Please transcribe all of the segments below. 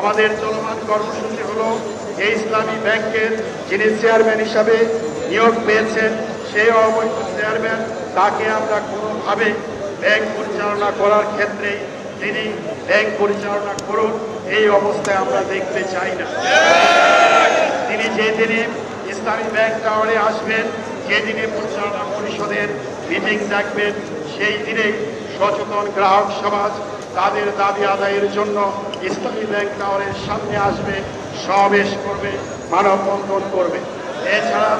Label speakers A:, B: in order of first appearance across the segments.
A: আমাদের চলমান কর্মসূচি হলো এই ইসলামী ব্যাংকের যিনি চেয়ারম্যান হিসাবে নিয়োগ পেয়েছেন সেই অবৈধ চেয়ারম্যান তাকে আমরা কোনোভাবে ব্যাংক পরিচালনা করার ক্ষেত্রে তিনি ব্যাংক পরিচালনা করুন এই অবস্থায় আমরা দেখতে চাই না। তিনি যেদিনে ইসলামী ব্যাংক টাওয়ারে আসবেন, যেদিনে পরিচালনা পরিষদের মিটিং ডাকবেন, সেই দিনেই সচেতন গ্রাহক সমাজ তাদের দাবি আদায়ের জন্য ইসলামী ব্যাংক টাওয়ারের সামনে আসবে, সমাবেশ করবে, মানববন্ধন করবে। এছাড়া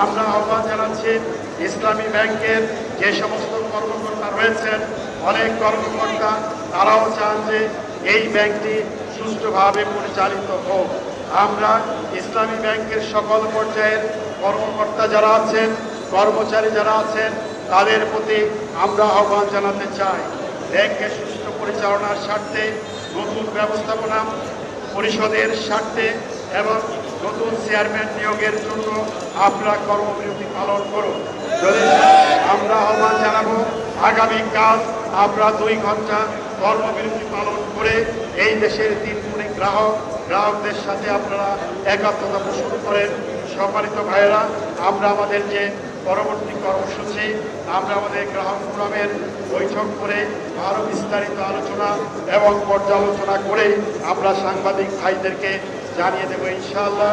A: আমরা আহ্বান জানাচ্ছি ইসলামী ব্যাংকের যে সমস্ত কর্মকর্তা রয়েছেন, অনেক কর্মকর্তা তারাও চান যে এই ব্যাংকটি সুষ্ঠুভাবে পরিচালিত হোক। আমরা ইসলামী ব্যাংকের সকল পর্যায়ের কর্মকর্তা যারা আছেন, কর্মচারী যারা আছেন, তাদের প্রতি আমরা আহ্বান জানাতে চাই ব্যাংকের সুষ্ঠু পরিচালনার স্বার্থে, নতুন ব্যবস্থাপনা পরিষদের স্বার্থে এবং নতুন চেয়ারম্যান নিয়োগের জন্য আপনারা কর্মবিরতি পালন করুন। যদি আমরা আহ্বান জানাবো আগামীকাল আমরা 2 ঘন্টা কর্মবিরতি পালন করে এই দেশের 3 কোটি গ্রাহকদের সাথে আপনারা একাত্মতা পোষণ করেন। সম্মানিত ভাইয়েরা, আমরা আমাদের যে পরবর্তী কর্মসূচি আমরা আমাদের গ্রাহক ফোরামের বৈঠক করে আরও বিস্তারিত আলোচনা এবং পর্যালোচনা করে আমরা সাংবাদিক ভাইদেরকে জানিয়ে দেব ইনশাআল্লাহ।